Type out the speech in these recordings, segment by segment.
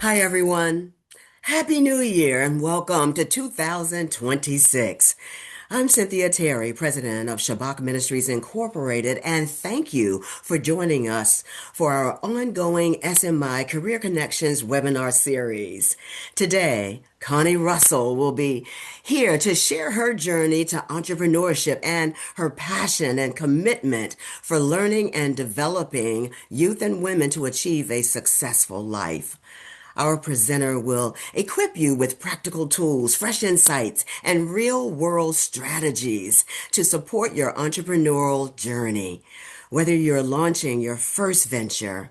Hi, everyone. Happy New Year and welcome to 2026. I'm Cynthia Terry, president of Shabbat Ministries Incorporated, and thank you for joining us for our ongoing SMI Career Connections webinar series. Today, Connie Russell will be here to share her journey to entrepreneurship and her passion and commitment for learning and developing youth and women to achieve a successful life. Our presenter will equip you with practical tools, fresh insights, and real world strategies to support your entrepreneurial journey. Whether you're launching your first venture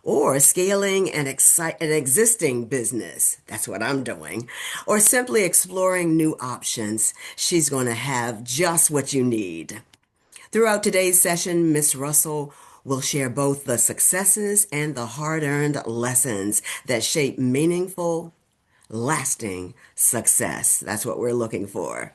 or scaling an existing business, that's what I'm doing, or simply exploring new options, she's going to have just what you need. Throughout today's session, Miss Russell will share both the successes and the hard-earned lessons that shape meaningful, lasting success. That's what we're looking for.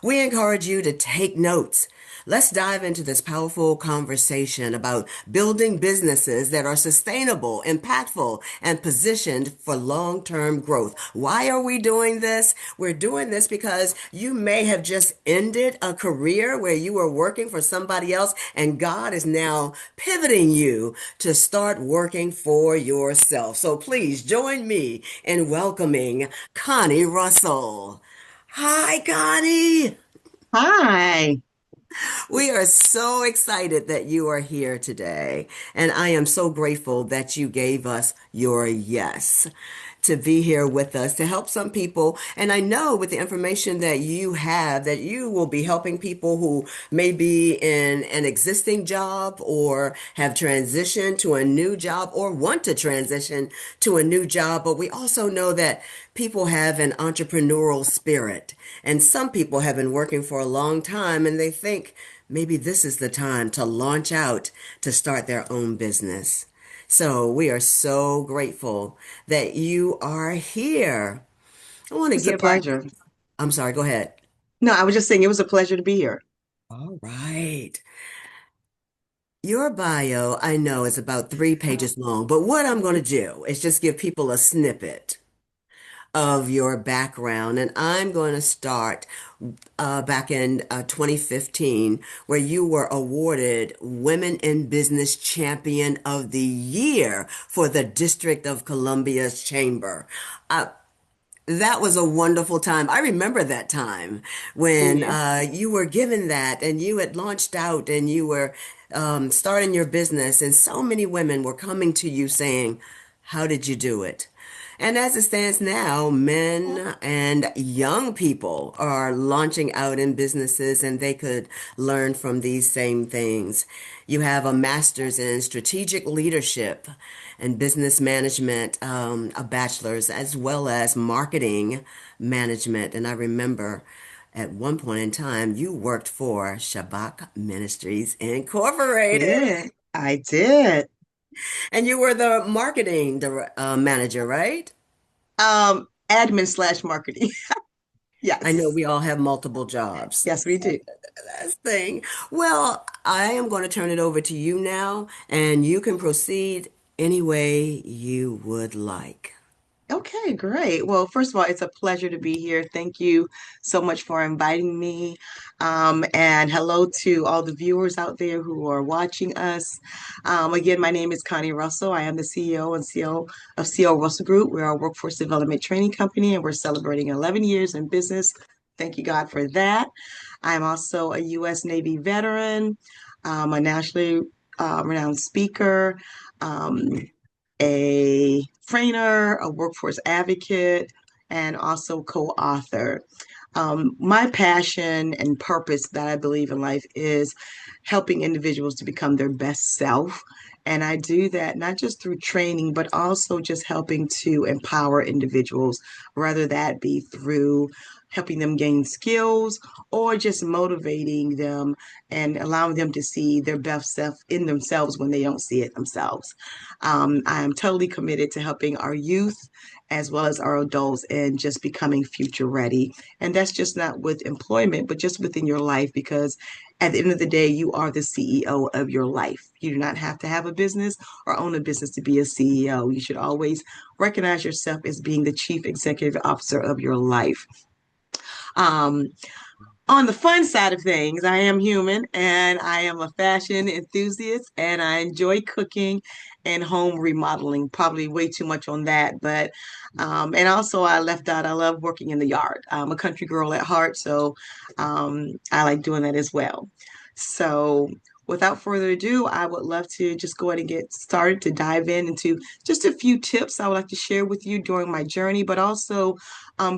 We encourage you to take notes. Let's dive into this powerful conversation about building businesses that are sustainable, impactful, and positioned for long-term growth. Why are we doing this? We're doing this because you may have just ended a career where you were working for somebody else, and God is now pivoting you to start working for yourself. So please join me in welcoming Connie Russell. Hi, Connie. Hi. We are so excited that you are here today. And I am so grateful that you gave us your yes to be here with us to help some people. And I know with the information that you have, that you will be helping people who may be in an existing job or have transitioned to a new job or want to transition to a new job. But we also know that people have an entrepreneurial spirit. And some people have been working for a long time and they think maybe this is the time to launch out to start their own business. So we are so grateful that you are here. I want to It's a give our, pleasure. I'm sorry, go ahead. No, I was just saying it was a pleasure to be here. All right. Your bio, I know, is about 3 pages long, but what I'm going to do is just give people a snippet of your background. And I'm going to start back in 2015, where you were awarded Women in Business Champion of the Year for the District of Columbia's Chamber. Uh, that was a wonderful time. I remember that time when Yeah. you were given that and you had launched out and you were starting your business, and so many women were coming to you saying, how did you do it? And as it stands now, men and young people are launching out in businesses and they could learn from these same things. You have a master's in strategic leadership and business management, a bachelor's, as well as marketing management. And I remember at one point in time, you worked for Shabbat Ministries Incorporated, Yeah, I did. and you were the marketing manager, right? Admin slash marketing. I know Yes. we all have multiple jobs. Yes, we do. That's the thing. Well, I am going to turn it over to you now, and you can proceed any way you would like. Okay, great. Well, first of all, it's a pleasure to be here. Thank you so much for inviting me. And hello to all the viewers out there who are watching us. Again, my name is Connie Russell. I am the CEO and CEO of CO Russell Group. We're a workforce development training company, and we're celebrating 11 years in business. Thank you, God, for that. I'm also a U.S. Navy veteran, a nationally renowned speaker. Um, a trainer, a workforce advocate, and also co-author. My passion and purpose that I believe in life is helping individuals to become their best self. And I do that not just through training, but also just helping to empower individuals, whether that be through helping them gain skills, or just motivating them and allowing them to see their best self in themselves when they don't see it themselves. I am totally committed to helping our youth as well as our adults and just becoming future ready. And that's just not with employment, but just within your life, because at the end of the day, you are the CEO of your life. You do not have to have a business or own a business to be a CEO. You should always recognize yourself as being the chief executive officer of your life. Um, on the fun side of things, I am human and I am a fashion enthusiast and I enjoy cooking and home remodeling. Probably way too much on that, but and also I left out, I love working in the yard. I'm a country girl at heart, so I like doing that as well. So without further ado, I would love to just go ahead and get started to dive into just a few tips I would like to share with you during my journey, but also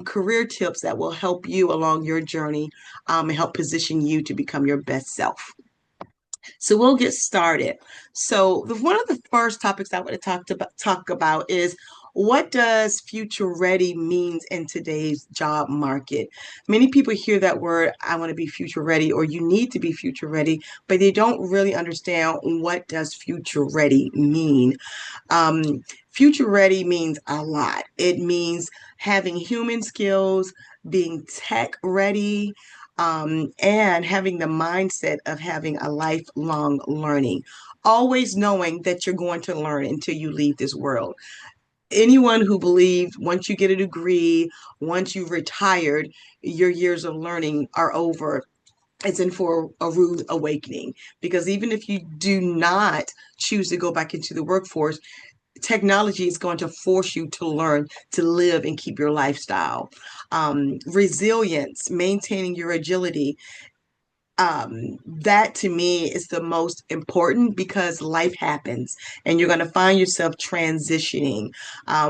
career tips that will help you along your journey and help position you to become your best self. So we'll get started. So one of the first topics I want to talk about is what does future ready means in today's job market? Many people hear that word, I want to be future ready, or you need to be future ready, but they don't really understand what does future ready mean. Um, Future ready means a lot. It means having human skills, being tech ready, and having the mindset of having a lifelong learning. Always knowing that you're going to learn until you leave this world. Anyone who believes once you get a degree, once you've retired, your years of learning are over, it's in for a rude awakening. Because even if you do not choose to go back into the workforce, technology is going to force you to learn to live and keep your lifestyle. Resilience, maintaining your agility, that to me is the most important because life happens and you're going to find yourself transitioning.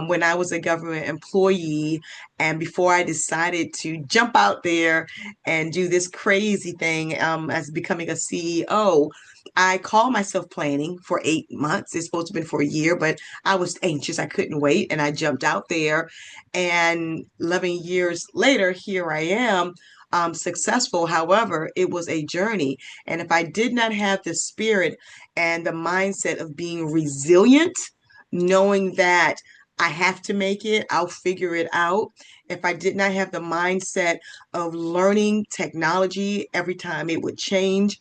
When I was a government employee and before I decided to jump out there and do this crazy thing as becoming a CEO, I called myself planning for 8 months. It's supposed to have been for a year, but I was anxious. I couldn't wait. And I jumped out there. And 11 years later, here I am, successful. However, it was a journey. And if I did not have the spirit and the mindset of being resilient, knowing that I have to make it, I'll figure it out. If I did not have the mindset of learning technology every time it would change,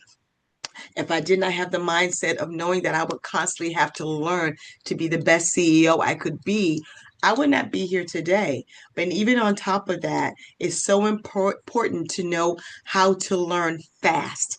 if I did not have the mindset of knowing that I would constantly have to learn to be the best CEO I could be, I would not be here today. But even on top of that, it's so important to know how to learn fast.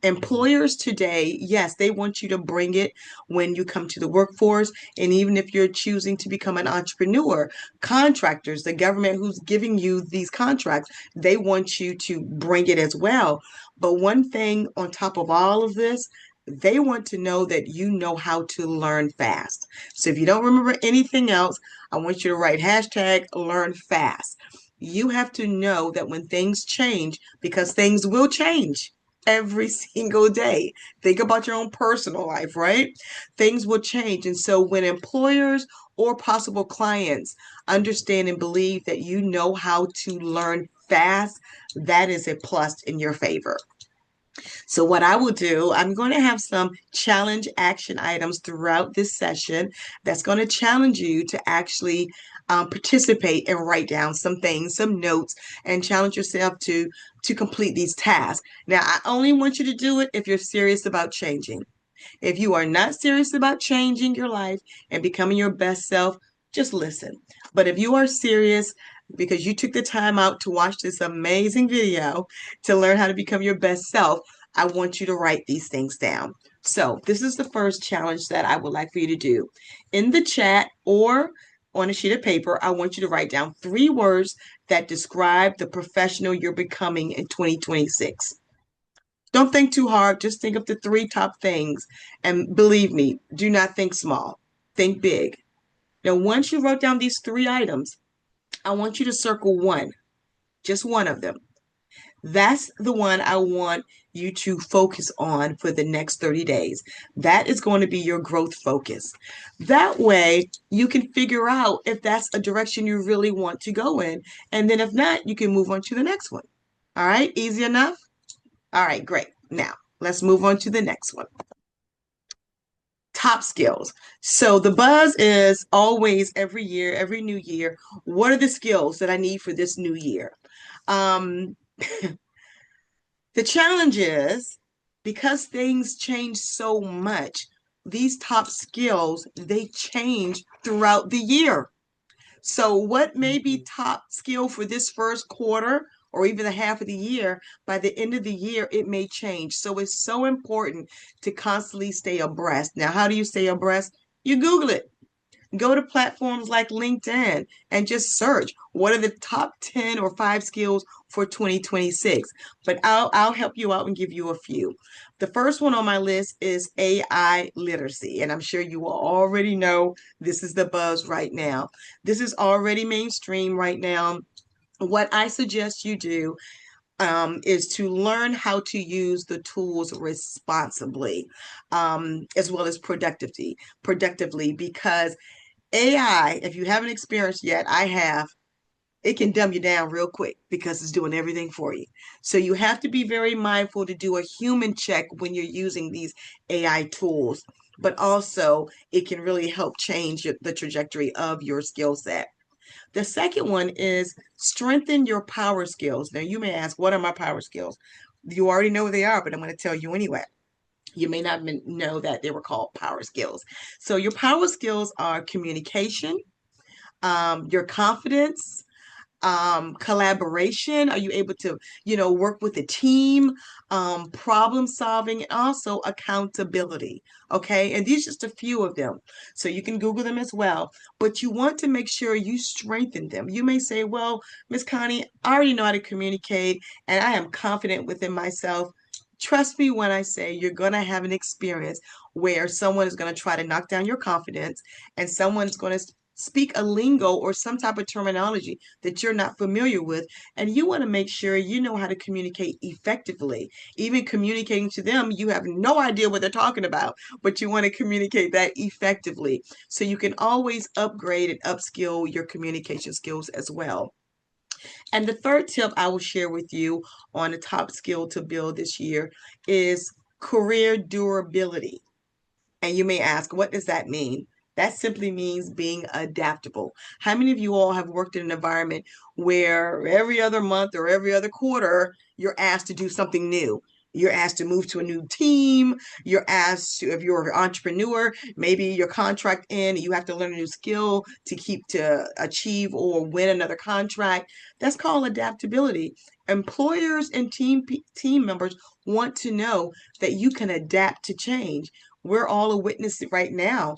Employers today, yes, they want you to bring it when you come to the workforce. And even if you're choosing to become an entrepreneur, contractors, the government who's giving you these contracts, they want you to bring it as well. But one thing on top of all of this, they want to know that you know how to learn fast. So if you don't remember anything else, I want you to write hashtag learn fast. You have to know that when things change, because things will change every single day. Think about your own personal life, right? Things will change. And so when employers or possible clients understand and believe that you know how to learn fast, that is a plus in your favor. So, what I will do, I'm going to have some challenge action items throughout this session that's going to challenge you to actually participate and write down some things, some notes, and challenge yourself to complete these tasks. Now, I only want you to do it if you're serious about changing. If you are not serious about changing your life and becoming your best self, just listen. But if you are serious because you took the time out to watch this amazing video to learn how to become your best self, I want you to write these things down. So, this is the first challenge that I would like for you to do. In the chat or on a sheet of paper, I want you to write down 3 words that describe the professional you're becoming in 2026. Don't think too hard. Just think of the 3 top things. And believe me, do not think small. Think big. Now, once you wrote down these 3 items, I want you to circle one, just one of them. That's the one I want you to focus on for the next 30 days. That is going to be your growth focus. That way, you can figure out if that's a direction you really want to go in. And then if not, you can move on to the next one. All right, easy enough? All right, great. Now, let's move on to the next one. Top skills. So the buzz is always every year, every new year. What are the skills that I need for this new year? Um, the challenge is because things change so much, these top skills, they change throughout the year. So what may be top skill for this first quarter or even the half of the year, by the end of the year, it may change. So it's so important to constantly stay abreast. Now, how do you stay abreast? You Google it. Go to platforms like LinkedIn and just search what are the top 10 or 5 skills for 2026. But I'll help you out and give you a few. The first one on my list is AI literacy, and I'm sure you will already know this is the buzz right now. This is already mainstream right now. What I suggest you do is to learn how to use the tools responsibly, as well as productively, because AI, if you haven't experienced yet, I have, it can dumb you down real quick because it's doing everything for you. So you have to be very mindful to do a human check when you're using these AI tools, but also it can really help change the trajectory of your skill set. The second one is strengthen your power skills. Now, you may ask, what are my power skills? You already know what they are, but I'm going to tell you anyway. You may not know that they were called power skills. So, your power skills are communication, your confidence, collaboration. Are you able to, work with a team, problem solving, and also accountability? Okay, and these are just a few of them. So you can Google them as well, but you want to make sure you strengthen them. You may say, well, Miss Connie, I already know how to communicate and I am confident within myself. Trust me when I say you're going to have an experience where someone is going to try to knock down your confidence and someone's going to speak a lingo or some type of terminology that you're not familiar with. And you want to make sure you know how to communicate effectively. Even communicating to them, you have no idea what they're talking about, but you want to communicate that effectively. So you can always upgrade and upskill your communication skills as well. And the third tip I will share with you on a top skill to build this year is career durability. And you may ask, what does that mean? That simply means being adaptable. How many of you all have worked in an environment where every other month or every other quarter, you're asked to do something new? You're asked to move to a new team. You're asked to, if you're an entrepreneur, maybe your contract in, you have to learn a new skill to achieve or win another contract. That's called adaptability. Employers and team members want to know that you can adapt to change. We're all a witness right now.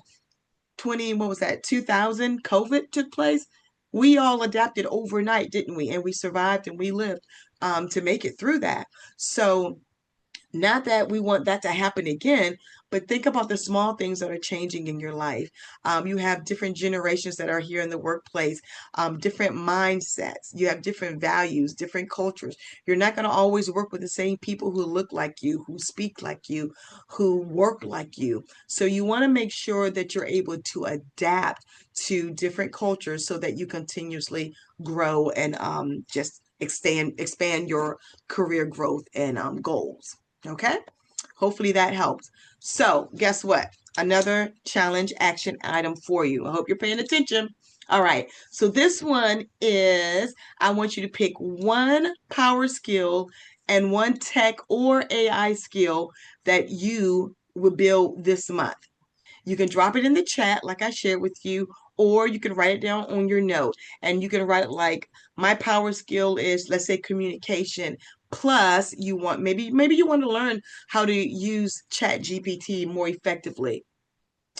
20, what was that, 2000, COVID took place. We all adapted overnight, didn't we? And we survived and we lived to make it through that. So not that we want that to happen again, but think about the small things that are changing in your life. You have different generations that are here in the workplace, different mindsets. You have different values, different cultures. You're not going to always work with the same people who look like you, who speak like you, who work like you. So you want to make sure that you're able to adapt to different cultures so that you continuously grow and just expand your career growth and goals. Okay, hopefully that helps. So, guess what? Another challenge action item for you. I hope you're paying attention. All right, so this one is I want you to pick one power skill and one tech or AI skill that you will build this month. You can drop it in the chat, like I shared with you, or you can write it down on your note. And you can write it like, my power skill is, let's say, communication. Plus, you want maybe you want to learn how to use Chat GPT more effectively.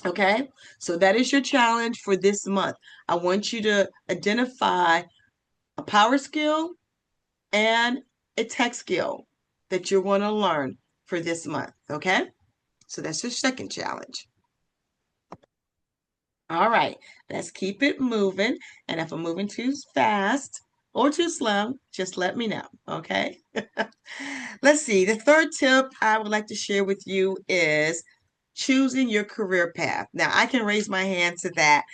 Okay, so that is your challenge for this month. I want you to identify a power skill and a tech skill that you're going to learn for this month. Okay, so that's your second challenge. All right, let's keep it moving. And if I'm moving too fast, or too slow, just let me know. Okay. Let's see. The third tip I would like to share with you is choosing your career path. Now, I can raise my hand to that.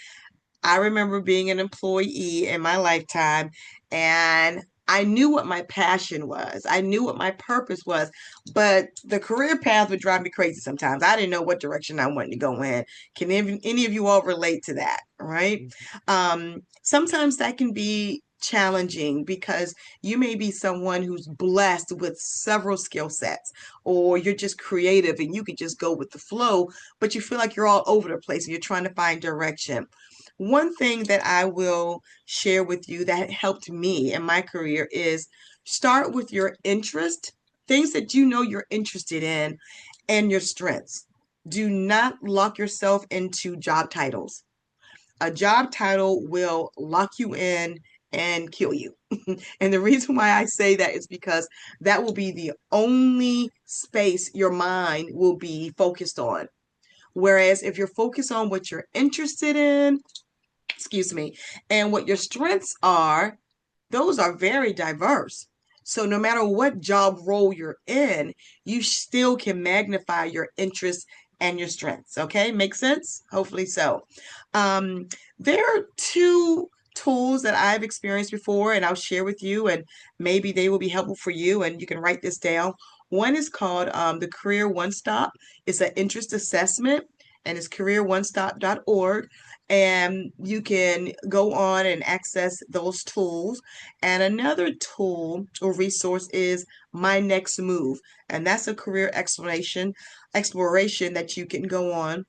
I remember being an employee in my lifetime, and I knew what my passion was. I knew what my purpose was, but the career path would drive me crazy sometimes. I didn't know what direction I wanted to go in. Can any of you all relate to that? Right? Sometimes that can be challenging because you may be someone who's blessed with several skill sets, or you're just creative and you can just go with the flow, but you feel like you're all over the place and you're trying to find direction. One thing that I will share with you that helped me in my career is start with your interest, things that you know you're interested in, and your strengths. Do not lock yourself into job titles. A job title will lock you in and kill you. And the reason why I say that is because that will be the only space your mind will be focused on. Whereas if you're focused on what you're interested in, excuse me, and what your strengths are, those are very diverse. So no matter what job role you're in, you still can magnify your interests and your strengths. Okay, make sense? Hopefully so. Um, there are two tools that I've experienced before, and I'll share with you, and maybe they will be helpful for you, and you can write this down. One is called the Career One Stop. It's an interest assessment, and it's careeronestop.org. And you can go on and access those tools. And another tool or resource is My Next Move, and that's a career exploration that you can go on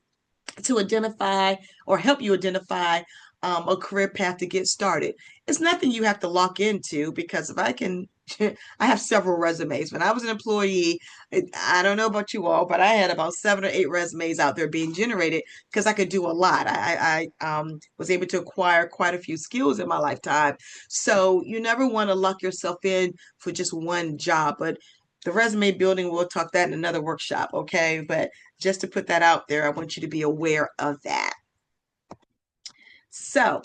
to identify or help you identify a career path to get started. It's nothing you have to lock into because if I can, I have several resumes. When I was an employee, I don't know about you all, but I had about 7 or 8 resumes out there being generated because I could do a lot. I was able to acquire quite a few skills in my lifetime. So you never want to lock yourself in for just one job, but the resume building, we'll talk that in another workshop, okay? But just to put that out there, I want you to be aware of that. So,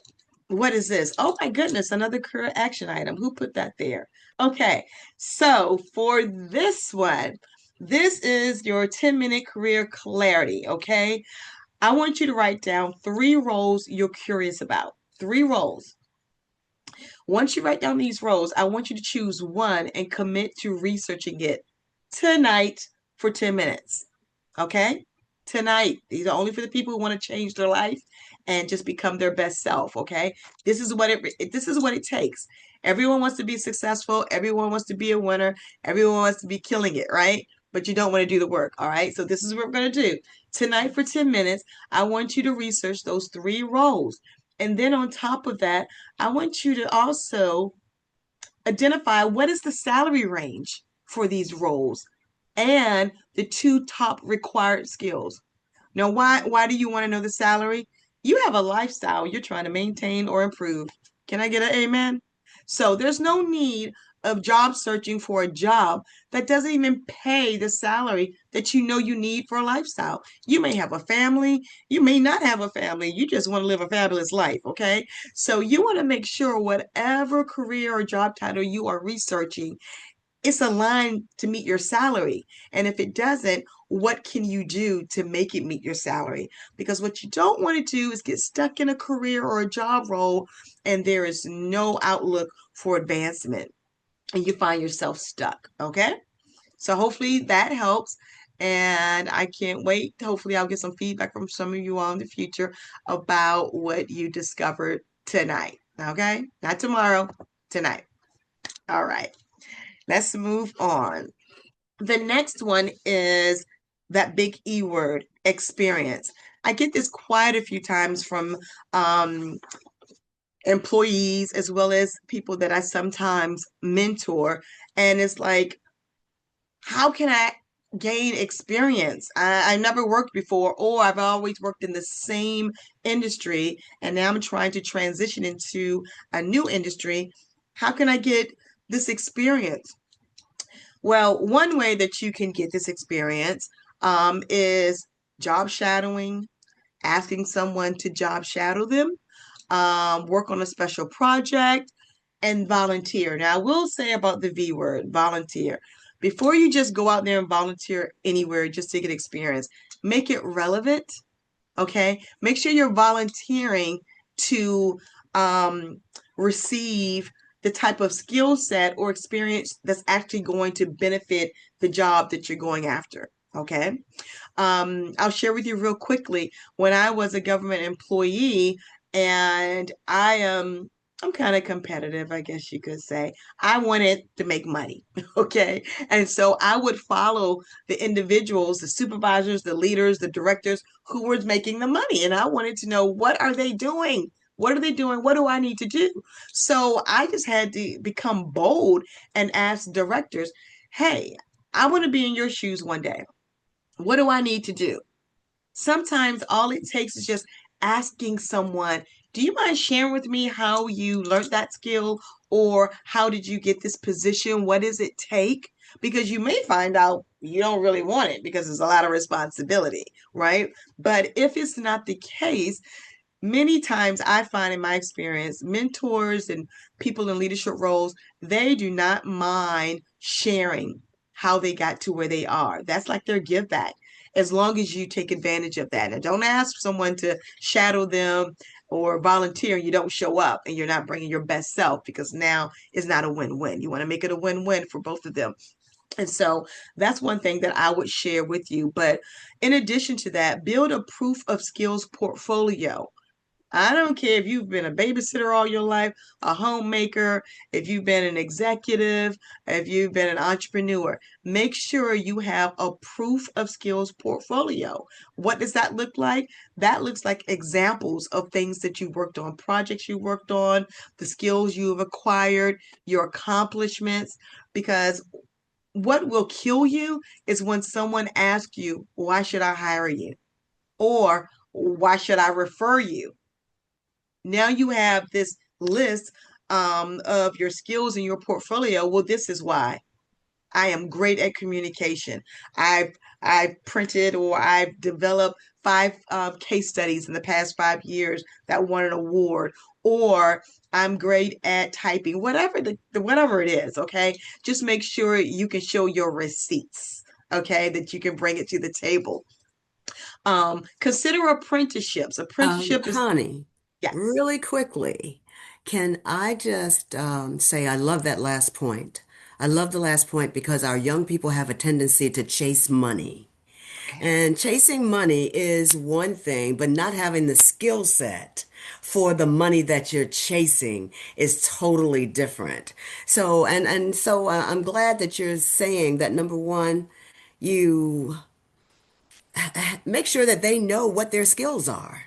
what is this? Oh my goodness, another career action item. Who put that there? Okay, so for this one, this is your 10-minute career clarity, okay? I want you to write down 3 roles you're curious about. 3 roles. Once you write down these roles, I want you to choose one and commit to researching it tonight for 10 minutes. Okay? Tonight. These are only for the people who want to change their life and just become their best self, okay? This is what it takes. Everyone wants to be successful, everyone wants to be a winner, everyone wants to be killing it, right? But you don't want to do the work, all right? So this is what we're going to do. Tonight for 10 minutes, I want you to research those 3 roles. And then on top of that, I want you to also identify what is the salary range for these roles and the 2 top required skills. Now, why do you want to know the salary? You have a lifestyle you're trying to maintain or improve. Can I get an amen? So there's no need of job searching for a job that doesn't even pay the salary that you know you need for a lifestyle. You may have a family, you may not have a family, you just want to live a fabulous life, okay? So you want to make sure whatever career or job title you are researching, it's aligned to meet your salary. And if it doesn't, what can you do to make it meet your salary? Because what you don't want to do is get stuck in a career or a job role and there is no outlook for advancement and you find yourself stuck. Okay. So hopefully that helps. And I can't wait. Hopefully, I'll get some feedback from some of you all in the future about what you discovered tonight. Okay. Not tomorrow, tonight. All right. Let's move on. The next one is that big E word, experience. I get this quite a few times from employees as well as people that I sometimes mentor. And it's like, how can I gain experience? I never worked before, or I've always worked in the same industry, and now I'm trying to transition into a new industry. How can I get this experience? Well, one way that you can get this experience is job shadowing, asking someone to job shadow them, work on a special project, and volunteer. Now, I will say about the V word, volunteer. Before you just go out there and volunteer anywhere just to get experience, make it relevant. Okay. Make sure you're volunteering to um, receive the type of skill set or experience that's actually going to benefit the job that you're going after. Okay. I'll share with you real quickly when I was a government employee, and I'm kind of competitive, I guess you could say. I wanted to make money, okay? And so I would follow the individuals, the supervisors, the leaders, the directors who were making the money, and I wanted to know, what are they doing? What are they doing? What do I need to do? So I just had to become bold and ask directors, hey, I want to be in your shoes one day. What do I need to do? Sometimes all it takes is just asking someone, do you mind sharing with me how you learned that skill? Or how did you get this position? What does it take? Because you may find out you don't really want it because there's a lot of responsibility, right? But if it's not the case, many times I find in my experience, mentors and people in leadership roles, they do not mind sharing how they got to where they are. That's like their give back, as long as you take advantage of that. And don't ask someone to shadow them or volunteer and you don't show up and you're not bringing your best self, because now it's not a win-win. You want to make it a win-win for both of them. And so that's one thing that I would share with you. But in addition to that, build a proof of skills portfolio. I don't care if you've been a babysitter all your life, a homemaker, if you've been an executive, if you've been an entrepreneur. Make sure you have a proof of skills portfolio. What does that look like? That looks like examples of things that you worked on, projects you worked on, the skills you've acquired, your accomplishments. Because what will kill you is when someone asks you, why should I hire you? Or why should I refer you? Now you have this list of your skills in your portfolio. Well, this is why. I am great at communication. I've I've printed or I've developed five case studies in the past 5 years that won an award, or I'm great at typing. Whatever whatever it is, okay. Just make sure you can show your receipts, okay, that you can bring it to the table. Consider apprenticeships. Apprenticeship is Connie, yes. really quickly, can I just say I love that last point. I love the last point because our young people have a tendency to chase money. Okay. And chasing money is one thing, but not having the skill set for the money that you're chasing is totally different. So, I'm glad that you're saying that number one, you make sure that they know what their skills are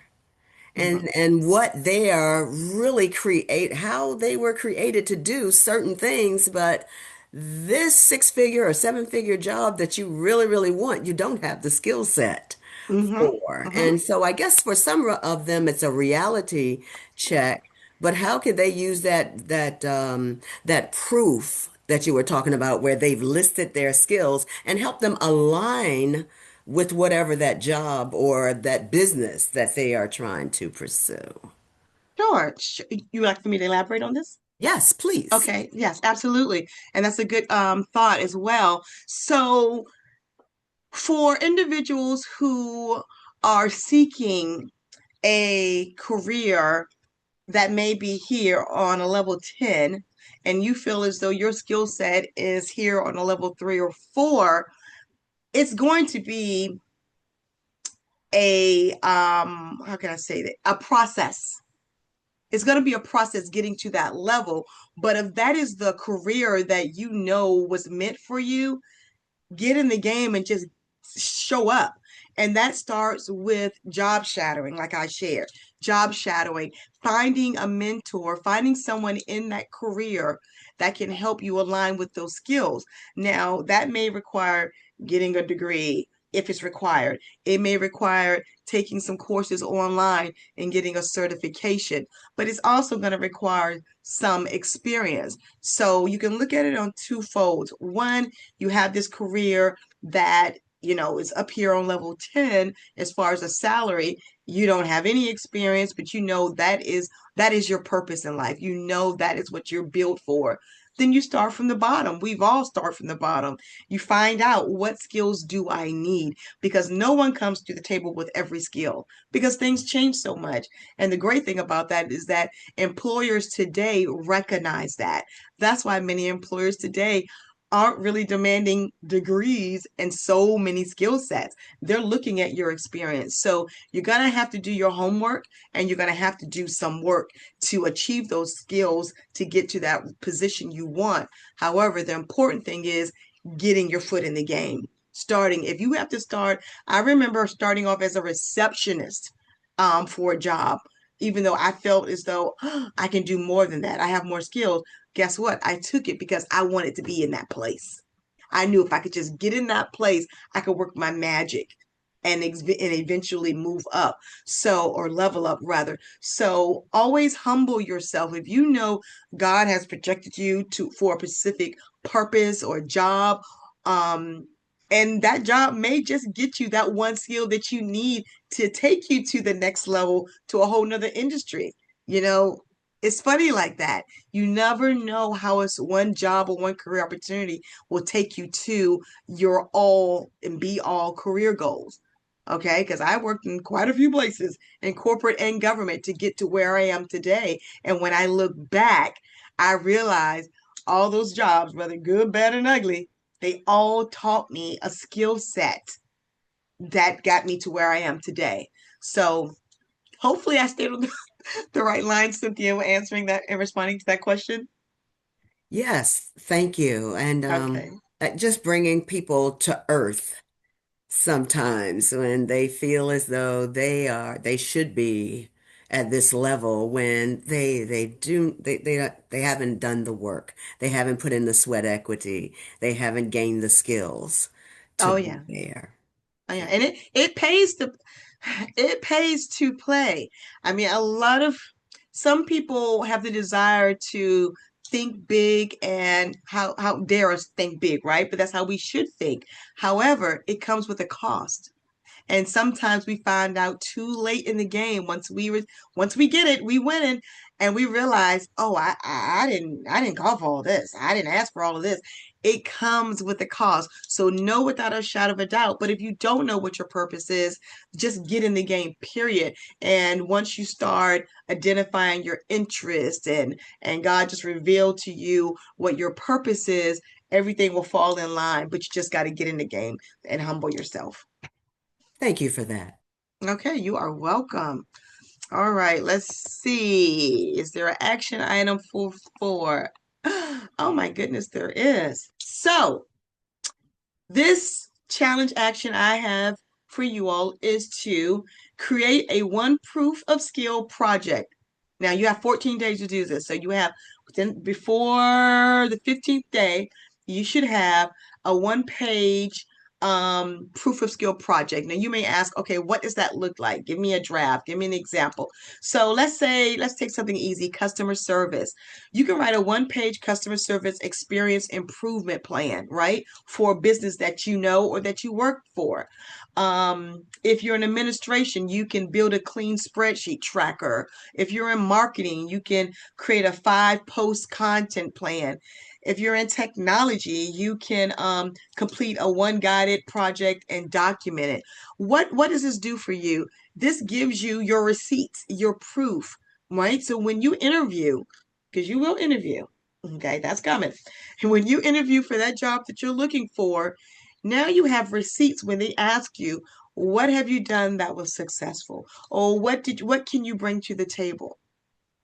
Mhm. and what they are really create how they were created to do certain things, but this six-figure or seven-figure job that you really want, you don't have the skill set Mhm. for. Mhm. And so I guess for some of them it's a reality check, but how can they use that proof that you were talking about where they've listed their skills and help them align with whatever that job or that business that they are trying to pursue? Sure. You would like for me to elaborate on this? Yes, please. Okay. Yes, absolutely. And that's a good thought as well. So, for individuals who are seeking a career that may be here on a level 10, and you feel as though your skill set is here on a level 3 or 4, it's going to be a how can I say that? A process. It's going to be a process getting to that level. But if that is the career that you know was meant for you, get in the game and just show up. And that starts with job shadowing, like I shared. Job shadowing, finding a mentor, finding someone in that career that can help you align with those skills. Now, that may require getting a degree if it's required. It may require taking some courses online and getting a certification, but it's also going to require some experience. So you can look at it on two folds. One, you have this career that is up here on level 10 as far as a salary. You don't have any experience, but that is your purpose in life. That is what you're built for. Then you start from the bottom. We've all started from the bottom. You find out, what skills do I need? Because no one comes to the table with every skill, because things change so much. And the great thing about that is that employers today recognize that. That's why many employers today aren't really demanding degrees and so many skill sets. They're looking at your experience. So you're going to have to do your homework, and you're going to have to do some work to achieve those skills to get to that position you want. However, the important thing is getting your foot in the game. Starting, if you have to start, I remember starting off as a receptionist for a job, even though I felt as though, I can do more than that. I have more skills. Guess what? I took it because I wanted to be in that place. I knew if I could just get in that place, I could work my magic and eventually move up. So, or level up rather. So always humble yourself. If you know God has projected you to for a specific purpose or job, um, and that job may just get you that one skill that you need to take you to the next level, to a whole nother industry. You know, it's funny like that. You never know how it's one job or one career opportunity will take you to your all and be all career goals. Okay, because I worked in quite a few places in corporate and government to get to where I am today. And when I look back, I realize all those jobs, whether good, bad, and ugly, they all taught me a skill set that got me to where I am today. So hopefully I stayed on the right line, Cynthia, with answering that and responding to that question. Yes, thank you. And Okay. just bringing people to earth sometimes when they feel as though they should be at this level when they haven't done the work. They haven't put in the sweat equity. They haven't gained the skills to Oh be yeah. there. Oh, yeah. And it pays to play. I mean, a lot of some people have the desire to think big, and how dare us think big, right? But that's how we should think. However, it comes with a cost. And sometimes we find out too late in the game. Once we get it, we win it, and we realize, oh, I didn't call for all this. I didn't ask for all of this. It comes with a cost. So know without a shadow of a doubt. But if you don't know what your purpose is, just get in the game, period. And once you start identifying your interest, and God just revealed to you what your purpose is, everything will fall in line. But you just got to get in the game and humble yourself. Thank you for that. Okay, you are welcome. All right, let's see. Is there an action item for four? Oh my goodness, there is. So, this challenge action I have for you all is to create a one proof of skill project. Now, you have 14 days to do this. So, you have before the 15th day, you should have a one-page proof of skill project. Now, you may ask, okay, what does that look like? Give me a draft, give me an example. So, let's take something easy, customer service. You can write a one-page customer service experience improvement plan, right? For a business that you know or that you work for. If you're in administration, you can build a clean spreadsheet tracker. If you're in marketing, you can create a 5 post content plan. If you're in technology, you can complete a one guided project and document it. What does this do for you? This gives you your receipts, your proof, right? So when you interview, because you will interview, okay, that's coming. And when you interview for that job that you're looking for, now you have receipts when they ask you, what have you done that was successful? Or what can you bring to the table?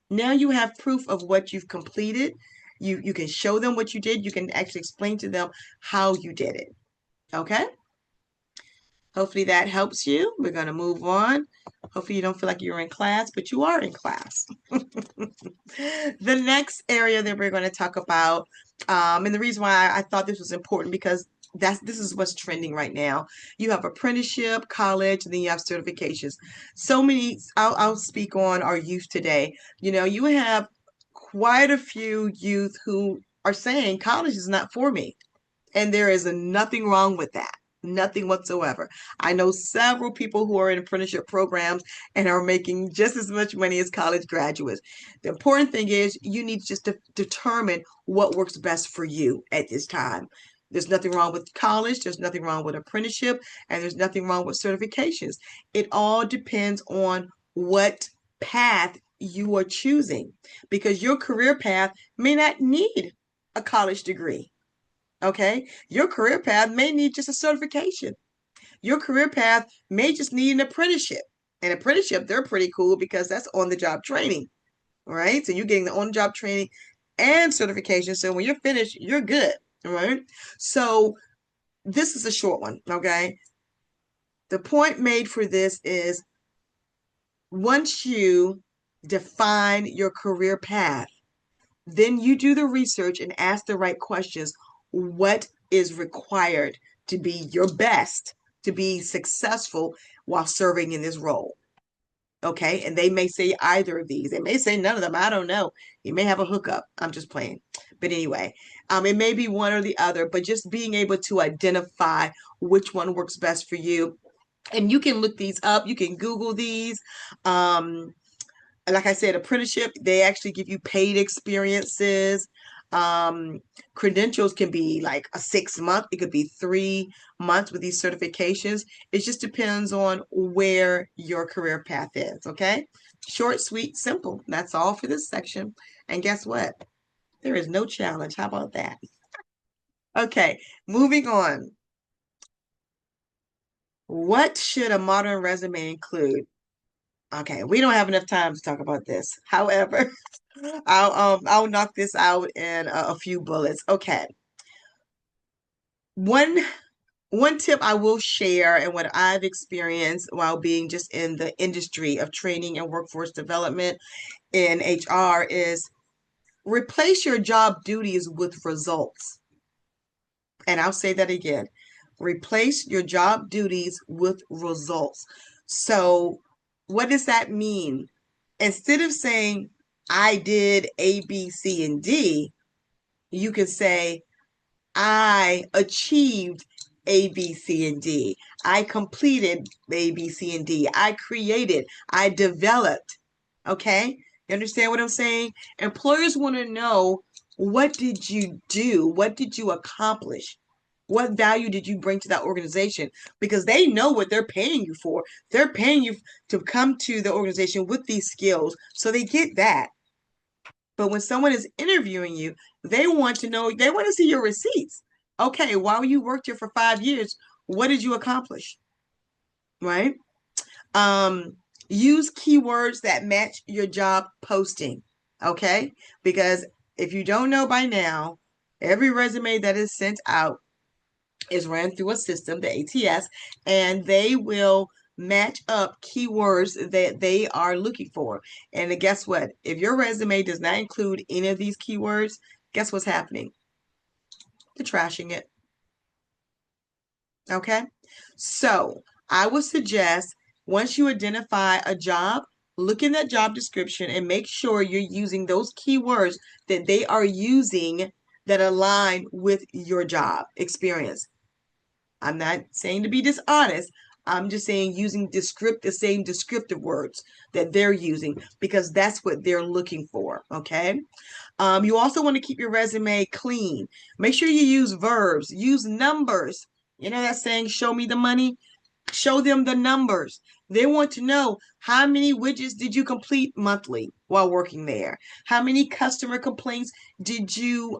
Now you have proof of what you've completed. You can show them what you did. You can actually explain to them how you did it. Okay? Hopefully that helps you. We're going to move on. Hopefully you don't feel like you're in class, but you are in class. The next area that we're going to talk about, and the reason why I thought this was important, because this is what's trending right now. You have apprenticeship, college, and then you have certifications. So many. I'll speak on our youth today. You have quite a few youth who are saying college is not for me, and there is nothing wrong with that. Nothing whatsoever. I know several people who are in apprenticeship programs and are making just as much money as college graduates. The important thing is you need just to determine what works best for you at this time. There's nothing wrong with college, there's nothing wrong with apprenticeship, and there's nothing wrong with certifications. It all depends on what path you are choosing because your career path may not need a college degree. Okay. Your career path may need just a certification. Your career path may just need an apprenticeship. An apprenticeship, they're pretty cool because that's on the job training. All right. So you're getting the on job training and certification. So when you're finished, you're good. All right. So this is a short one. Okay. The point made for this is once you define your career path, then you do the research and ask the right questions. What is required to be your best, to be successful while serving in this role? Okay. And they may say either of these. They may say none of them. I don't know. You may have a hookup. I'm just playing. But anyway, it may be one or the other, but just being able to identify which one works best for you. And you can look these up. You can Google these. Like I said, apprenticeship, they actually give you paid experiences. Um, Credentials can be like a 6 month, it could be 3 months with these certifications. It just depends on where your career path is. Okay. Short, sweet, simple. That's all for this section. And guess what? There is no challenge. How about that? Okay. Moving on. What should a modern resume include? Okay, we don't have enough time to talk about this. However, I'll knock this out in a few bullets. Okay. One one tip I will share and what I've experienced while being just in the industry of training and workforce development in HR is replace your job duties with results. And I'll say that again. Replace your job duties with results. So, what does that mean? Instead of saying, I did A, B, C, and D, you can say, I achieved A, B, C, and D. I completed A, B, C, and D. I created, I developed. Okay? You understand what I'm saying? Employers want to know, what did you do? What did you accomplish? What value did you bring to that organization? Because they know what they're paying you for. They're paying you to come to the organization with these skills. So they get that. But when someone is interviewing you, they want to know, they want to see your receipts. Okay, while you worked here for 5 years, what did you accomplish? Right? Um, Use keywords that match your job posting. Okay? Because if you don't know by now, every resume that is sent out is ran through a system, the ATS, and they will match up keywords that they are looking for. And guess what? If your resume does not include any of these keywords, guess what's happening? They're trashing it. Okay. So I would suggest once you identify a job, look in that job description and make sure you're using those keywords that they are using that align with your job experience. I'm not saying to be dishonest. I'm just saying using the same descriptive words that they're using because that's what they're looking for. Okay. You also want to keep your resume clean. Make sure you use verbs, use numbers. You know that saying, show me the money? Show them the numbers. They want to know, how many widgets did you complete monthly while working there? How many customer complaints did you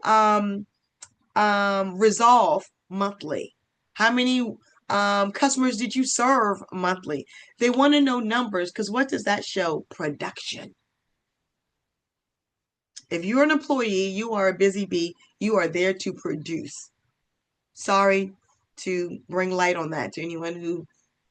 resolve monthly? How many customers did you serve monthly? They want to know numbers because what does that show? Production. If you're an employee, you are a busy bee, you are there to produce. Sorry to bring light on that to anyone who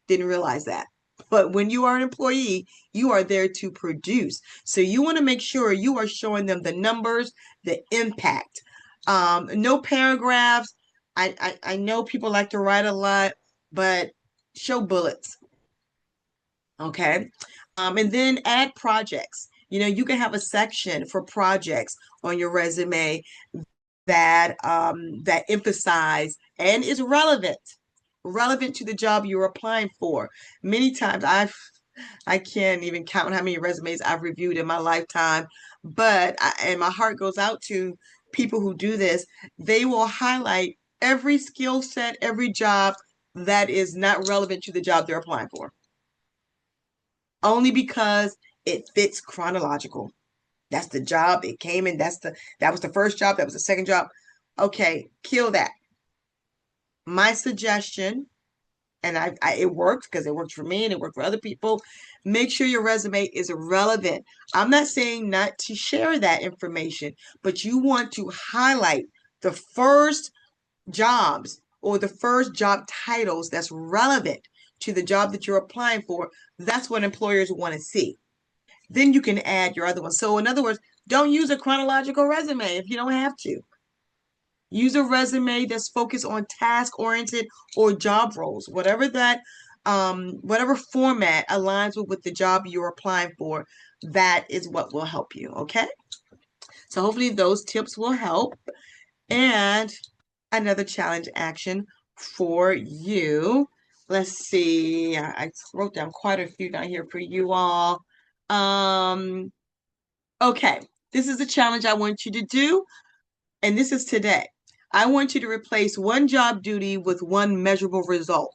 didn't realize that. But when you are an employee, you are there to produce. So you want to make sure you are showing them the numbers, the impact. No paragraphs. I know people like to write a lot, but show bullets. Okay. And then add projects. You know, you can have a section for projects on your resume that emphasize and is relevant relevant to the job you're applying for. Many times I can't even count how many resumes I've reviewed in my lifetime, and my heart goes out to people who do this. They will highlight every skill set, every job that is not relevant to the job they're applying for, only because it fits chronological. That's the job it came in. That was the first job. That was the second job. Okay, kill that. My suggestion, and it worked because it worked for me and it worked for other people. Make sure your resume is relevant. I'm not saying not to share that information, but you want to highlight the first jobs or the first job titles that's relevant to the job that you're applying for. That's what employers want to see. Then you can add your other ones. So, in other words, don't use a chronological resume if you don't have to. Use a resume that's focused on task oriented or job roles, whatever format aligns with the job you're applying for. That is what will help you. Okay. So hopefully those tips will help. And another challenge action for you. Let's see. I wrote down quite a few down here for you all. Um, okay. This is a challenge I want you to do, and this is today. I want you to replace one job duty with one measurable result.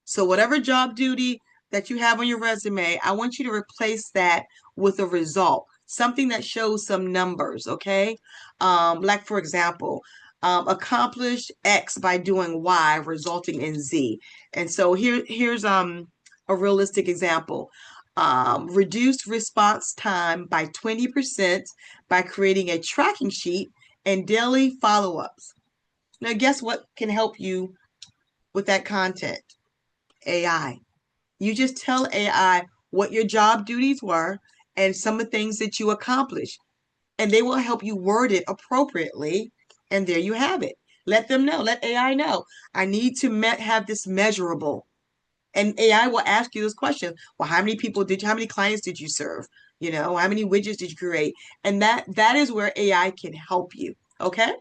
So whatever job duty that you have on your resume, I want you to replace that with a result, something that shows some numbers, okay? Like for example, accomplish X by doing Y, resulting in Z. And so here's a realistic example. Reduced response time by 20% by creating a tracking sheet and daily follow-ups. Now, guess what can help you with that content? AI. You just tell AI what your job duties were and some of the things that you accomplished, and they will help you word it appropriately. And there you have it. Let them know. Let AI know. I need to have this measurable. And AI will ask you this question. Well, how many clients did you serve? How many widgets did you create? And that is where AI can help you. Okay.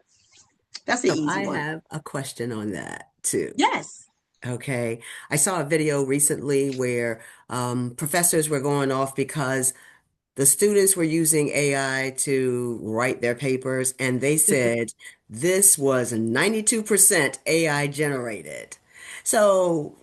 That's the So easy I one. have a question on that too. Yes. Okay. I saw a video recently where professors were going off because the students were using AI to write their papers, and they said this was 92% AI generated. So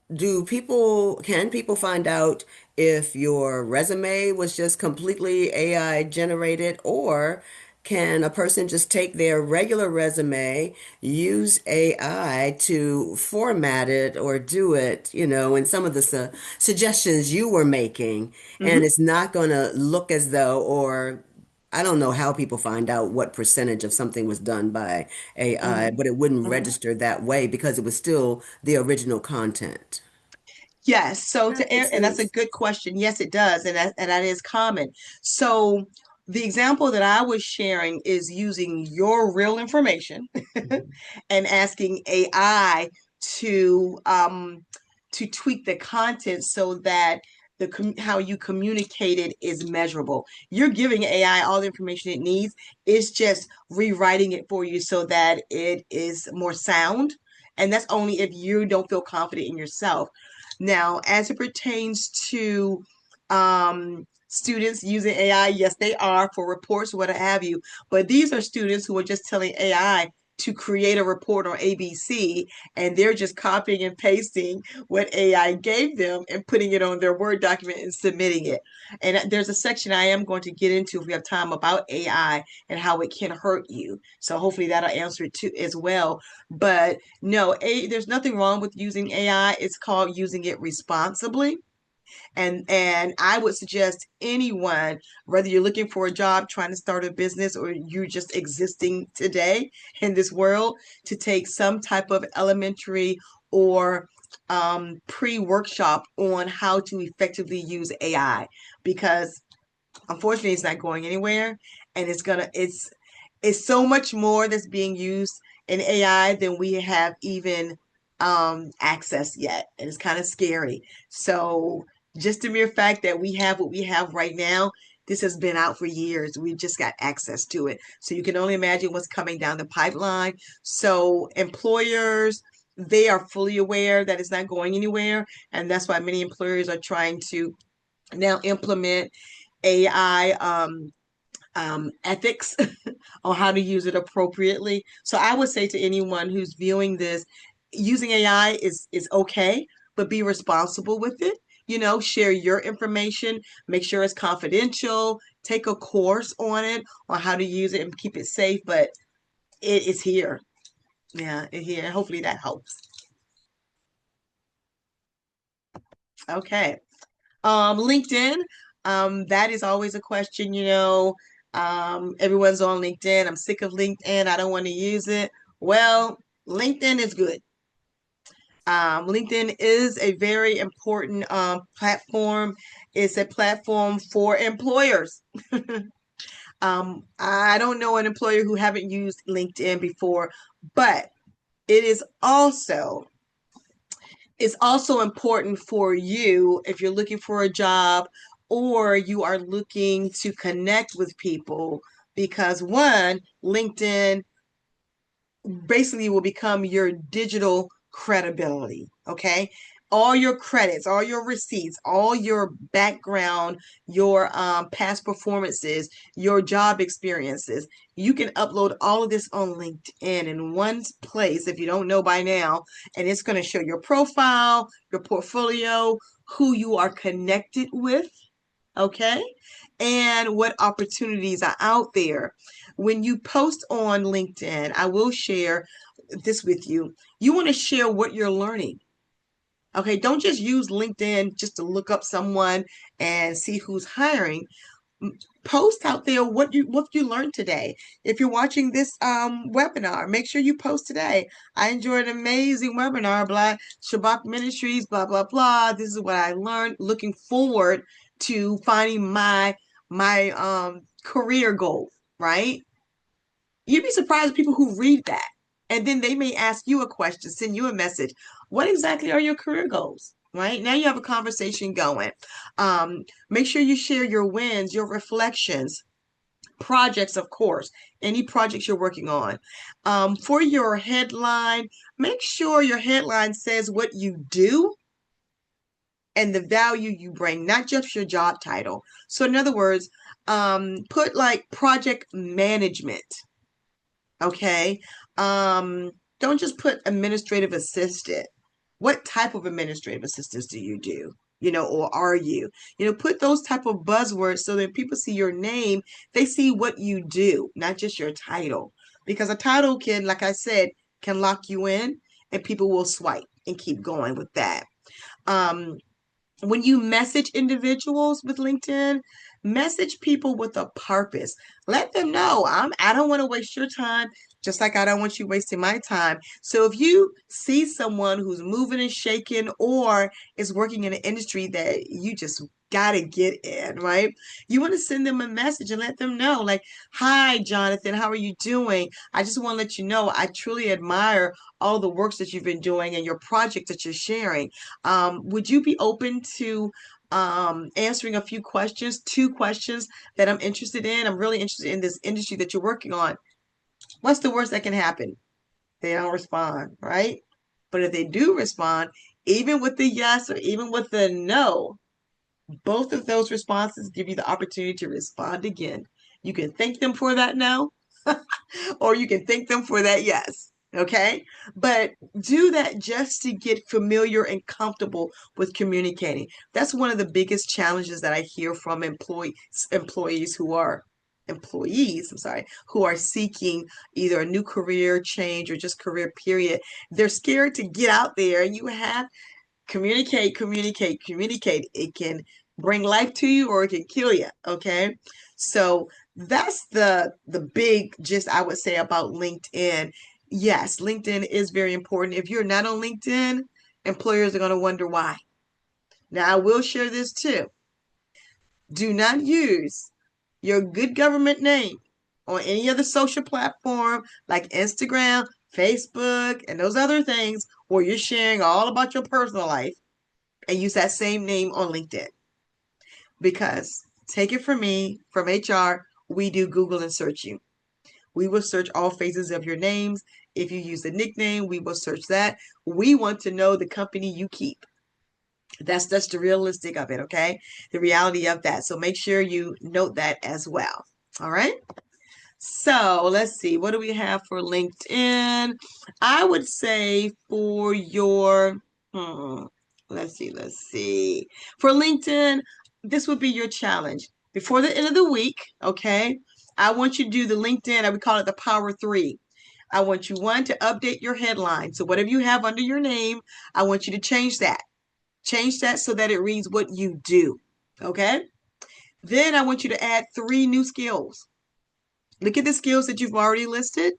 can people find out if your resume was just completely AI generated, or can a person just take their regular resume, use AI to format it or do it, in some of the suggestions you were making, and Hmm. it's not going to look as though, or I don't know how people find out what percentage of something was done by AI, Hmm. but it wouldn't Hmm. register that way because it was still the original content. Yes. So That makes and that's a sense. good question. Yes, it does, and that is common. So the example that I was sharing is using your real information Mhm. and asking AI to um to tweak the content so that how you communicate it is measurable. You're giving AI all the information it needs. It's just rewriting it for you so that it is more sound. And that's only if you don't feel confident in yourself. Now, as it pertains to students using AI, yes, they are for reports, what have you. But these are students who are just telling AI to create a report on ABC, and they're just copying and pasting what AI gave them and putting it on their Word document and submitting it. And there's a section I am going to get into if we have time about AI and how it can hurt you. So hopefully that'll answer it too as well. But no, there's nothing wrong with using AI. It's called using it responsibly. And I would suggest anyone, whether you're looking for a job, trying to start a business, or you're just existing today in this world, to take some type of elementary or pre-workshop on how to effectively use AI, because unfortunately it's not going anywhere, and it's so much more that's being used in AI than we have even access yet. And it's kind of scary. So just the mere fact that we have what we have right now, this has been out for years. We just got access to it. So you can only imagine what's coming down the pipeline. So employers, they are fully aware that it's not going anywhere. And that's why many employers are trying to now implement AI ethics on how to use it appropriately. So I would say to anyone who's viewing this, using AI is okay, but be responsible with it. Share your information, make sure it's confidential, take a course on it on how to use it and keep it safe. But it is here. Yeah, it here. Hopefully that helps. Okay. LinkedIn. That is always a question. Everyone's on LinkedIn. I'm sick of LinkedIn. I don't want to use it. Well, LinkedIn is good. LinkedIn is a very important platform. It's a platform for employers. I don't know an employer who haven't used LinkedIn before, but it is also it's also important for you if you're looking for a job or you are looking to connect with people because one, LinkedIn basically will become your digital credibility. Okay. All your credits, all your receipts, all your background, your past performances, your job experiences, you can upload all of this on LinkedIn in one place if you don't know by now. And it's going to show your profile, your portfolio, who you are connected with, okay? And what opportunities are out there. When you post on LinkedIn, I will share this with you. You want to share what you're learning. Okay, don't just use LinkedIn just to look up someone and see who's hiring. Post out there what you learned today. If you're watching this webinar, make sure you post today. I enjoyed an amazing webinar, blah, Shabbat Ministries, blah, blah, blah. This is what I learned. Looking forward to finding my career goal, right? You'd be surprised people who read that. And then they may ask you a question, send you a message. What exactly are your career goals? Right now, you have a conversation going. Make sure you share your wins, your reflections, projects, of course, any projects you're working on. For your headline, make sure your headline says what you do and the value you bring, not just your job title. So, in other words, put like project management. Okay. Um, don't just put administrative assistant. What type of administrative assistance do you do? Or are you? Put those type of buzzwords so that people see your name, they see what you do, not just your title. Because a title can, like I said, can lock you in and people will swipe and keep going with that. Um, when you message individuals with LinkedIn, message people with a purpose. Let them know I don't want to waste your time, just like I don't want you wasting my time. So if you see someone who's moving and shaking or is working in an industry that you just gotta get in, right? You want to send them a message and let them know, like, hi, Jonathan, how are you doing? I just want to let you know I truly admire all the works that you've been doing and your project that you're sharing. Would you be open to answering a few questions, two questions that I'm interested in? I'm really interested in this industry that you're working on. What's the worst that can happen? They don't respond, right? But if they do respond, even with the yes or even with the no, both of those responses give you the opportunity to respond again. You can thank them for that no, or you can thank them for that yes. Okay. But do that just to get familiar and comfortable with communicating. That's one of the biggest challenges that I hear from employees, I'm sorry, who are seeking either a new career change or just career period. They're scared to get out there, and you have communicate, communicate, communicate. It can bring life to you or it can kill you. Okay. So that's the big gist I would say about LinkedIn. Yes, LinkedIn is very important. If you're not on LinkedIn, employers are going to wonder why. Now, I will share this too. Do not use your good government name on any other social platform like Instagram, Facebook, and those other things where you're sharing all about your personal life and use that same name on LinkedIn. Because take it from me, from HR, we do Google and search you. We will search all phases of your names. If you use a nickname, we will search that. We want to know the company you keep. That's the realistic of it, okay? The reality of that. So make sure you note that as well. All right. So let's see, what do we have for LinkedIn? I would say for your, hmm, let's see. For LinkedIn, this would be your challenge. Before the end of the week, okay, I want you to do the LinkedIn, I would call it the Power Three. I want you, one, to update your headline. So whatever you have under your name, I want you to change that. Change that so that it reads what you do, okay? Then I want you to add 3 new skills. Look at the skills that you've already listed,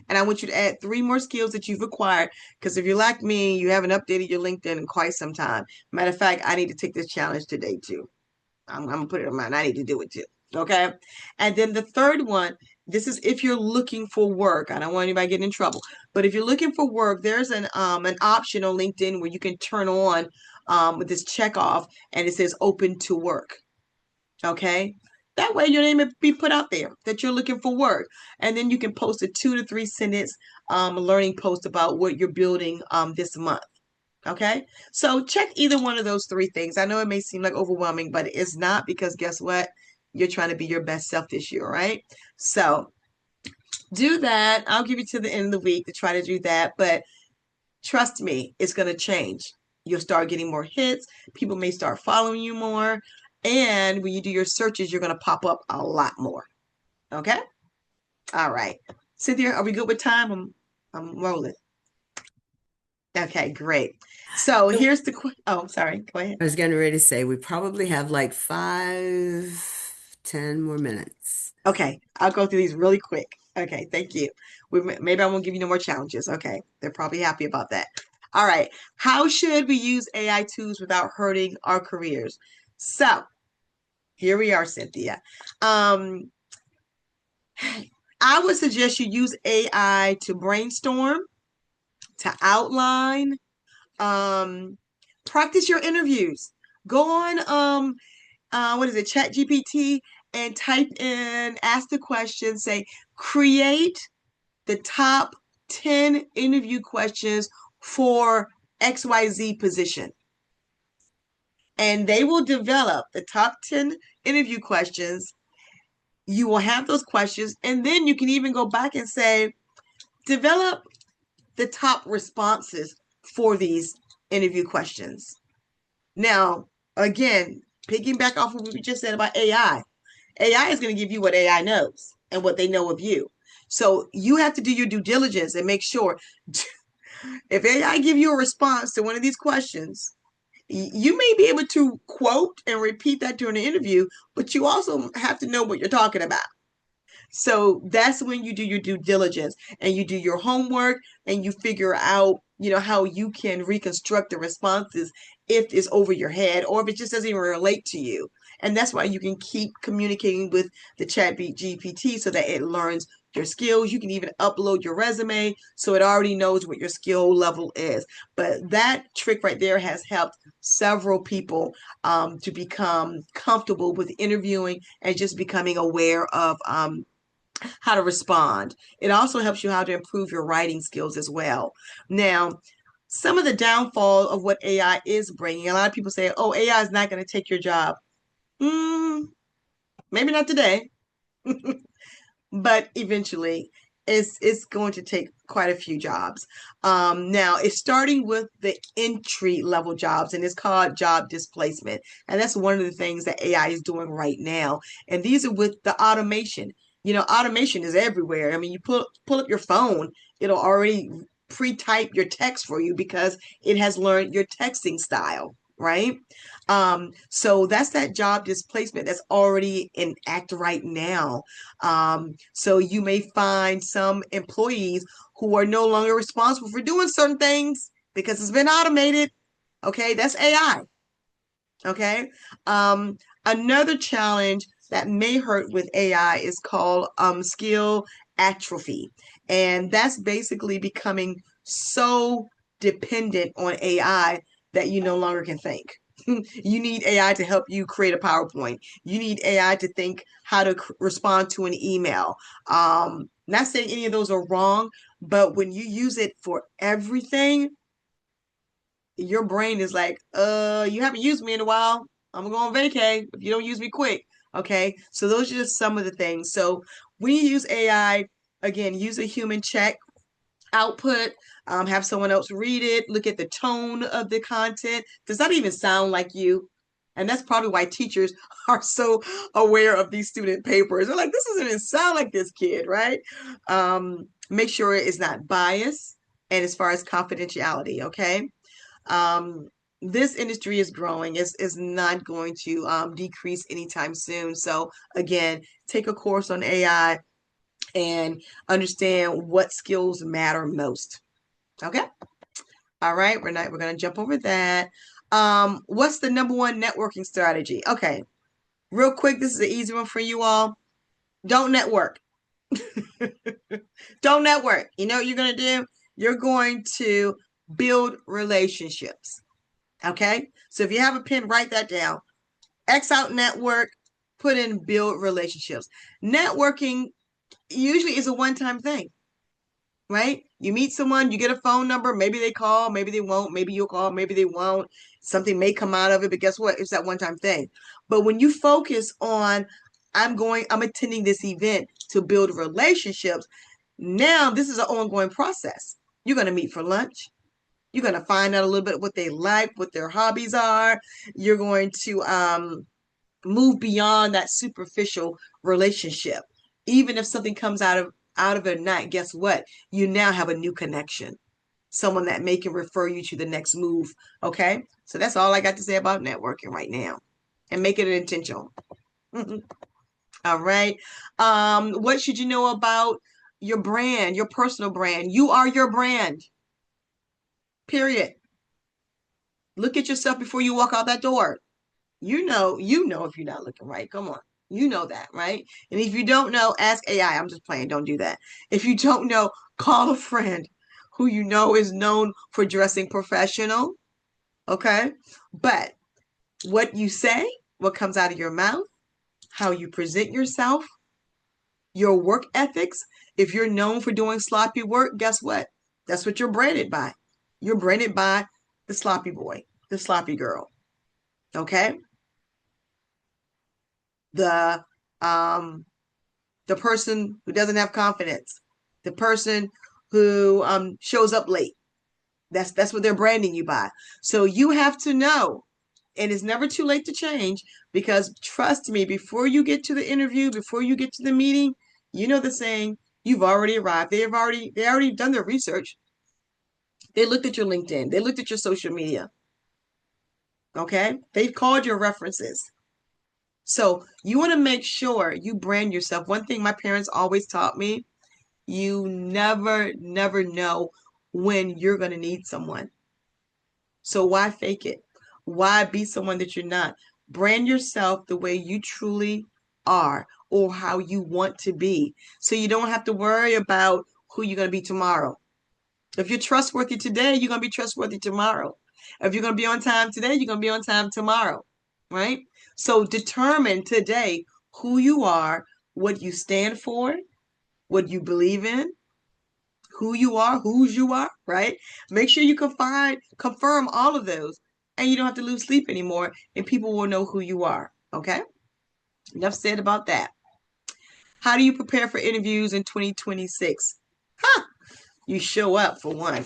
and I want you to add 3 more skills that you've acquired. Because if you're like me, you haven't updated your LinkedIn in quite some time. Matter of fact, I need to take this challenge today too. I'm gonna put it in mind. I need to do it too. Okay. And then the third one, this is if you're looking for work. I don't want anybody getting in trouble, but if you're looking for work, there's an option on LinkedIn where you can turn on with this check off, and it says open to work. Okay. That way your name will be put out there that you're looking for work. And then you can post a 2 to 3 sentence learning post about what you're building this month. Okay. So check either one of those 3 things. I know it may seem like overwhelming, but it's not, because guess what? You're trying to be your best self this year, right? So do that. I'll give you to the end of the week to try to do that. But trust me, it's going to change. You'll start getting more hits. People may start following you more. And when you do your searches, you're going to pop up a lot more. Okay? All right. Cynthia, are we good with time? I'm rolling. Okay, great. So So here's the oh, sorry. Go ahead. I was getting ready to say we probably have like 10 more minutes. Okay, I'll go through these really quick. Okay, thank you. Maybe I won't give you no more challenges. Okay, they're probably happy about that. All right. How should we use AI tools without hurting our careers? So here we are, Cynthia. Um, I would suggest you use AI to brainstorm, to outline, um, practice your interviews. Go on, what is it, Chat GPT, and type in, ask the question, say, create the top 10 interview questions for XYZ position. And they will develop the top 10 interview questions. You will have those questions, and then you can even go back and say, develop the top responses for these interview questions. Now, again, piggyback off of what we just said about AI, AI is going to give you what AI knows and what they know of you. So you have to do your due diligence and make sure if AI give you a response to one of these questions, you may be able to quote and repeat that during the interview, but you also have to know what you're talking about. So that's when you do your due diligence and you do your homework and you figure out, how you can reconstruct the responses if it's over your head or if it just doesn't even relate to you. And that's why you can keep communicating with the chat GPT so that it learns your skills. You can even upload your resume so it already knows what your skill level is. But that trick right there has helped several people to become comfortable with interviewing and just becoming aware of how to respond. It also helps you how to improve your writing skills as well. Now, some of the downfall of what AI is bringing, a lot of people say, oh, AI is not going to take your job. Mm, maybe not today, but eventually it's going to take quite a few jobs. Now it's starting with the entry level jobs, and it's called job displacement. And that's one of the things that AI is doing right now. And these are with the automation. Automation is everywhere. I mean, you pull up your phone, it'll already pre-type your text for you because it has learned your texting style, right? So that's that job displacement that's already in act right now. So you may find some employees who are no longer responsible for doing certain things because it's been automated. Okay, that's AI. Okay. Another challenge that may hurt with AI is called skill atrophy. And that's basically becoming so dependent on AI that you no longer can think. You need AI to help you create a PowerPoint. You need AI to think how to respond to an email. Not saying any of those are wrong, but when you use it for everything, your brain is like, you haven't used me in a while. I'm gonna go on vacay if you don't use me quick. Okay. So those are just some of the things. So when you use AI, again, use a human check output, have someone else read it, look at the tone of the content. Does that even sound like you? And that's probably why teachers are so aware of these student papers. They're like, this doesn't even sound like this kid, right? Make sure it's not biased and as far as confidentiality, okay? Um, this industry is growing, is not going to decrease anytime soon. So again, take a course on AI and understand what skills matter most. Okay. All right. We're gonna jump over that. What's the number one networking strategy? Okay, real quick, this is an easy one for you all. Don't network. Don't network. You know what you're gonna do? You're going to build relationships. Okay. So if you have a pen, write that down. X out network, put in build relationships. Networking usually is a one-time thing, right? You meet someone, you get a phone number, maybe they call, maybe they won't, maybe you'll call, maybe they won't. Something may come out of it, but guess what? It's that one-time thing. But when you focus on, I'm attending this event to build relationships, now this is an ongoing process. You're going to meet for lunch. You're going to find out a little bit what they like, what their hobbies are. You're going to move beyond that superficial relationship. Even if something comes out of it or not, guess what? You now have a new connection. Someone that may can refer you to the next move. Okay. So that's all I got to say about networking right now. And make it intentional. All right. What should you know about your brand, your personal brand? You are your brand. Period. Look at yourself before you walk out that door. You know if you're not looking right. Come on. You know that, right? And if you don't know, ask AI. I'm just playing. Don't do that. If you don't know, call a friend who you know is known for dressing professional. Okay. But what you say, what comes out of your mouth, how you present yourself, your work ethics. If you're known for doing sloppy work, guess what? That's what you're branded by. You're branded by the sloppy boy, the sloppy girl. Okay. The um the person who doesn't have confidence, the person who shows up late. That's what they're branding you by. So you have to know, and it's never too late to change, because trust me, before you get to the interview, before you get to the meeting, you know the saying, you've already arrived. They already done their research. They looked at your LinkedIn. They looked at your social media. Okay? They've called your references. So you want to make sure you brand yourself. One thing my parents always taught me, you never know when you're going to need someone. So why fake it? Why be someone that you're not? Brand yourself the way you truly are or how you want to be. So you don't have to worry about who you're going to be tomorrow. If you're trustworthy today, you're going to be trustworthy tomorrow. If you're going to be on time today, you're going to be on time tomorrow, right? So determine today who you are, what you stand for, what you believe in, who you are, whose you are, right? Make sure you confirm all of those, and you don't have to lose sleep anymore, and people will know who you are. Okay? Enough said about that. How do you prepare for interviews in 2026? Huh. You show up for one.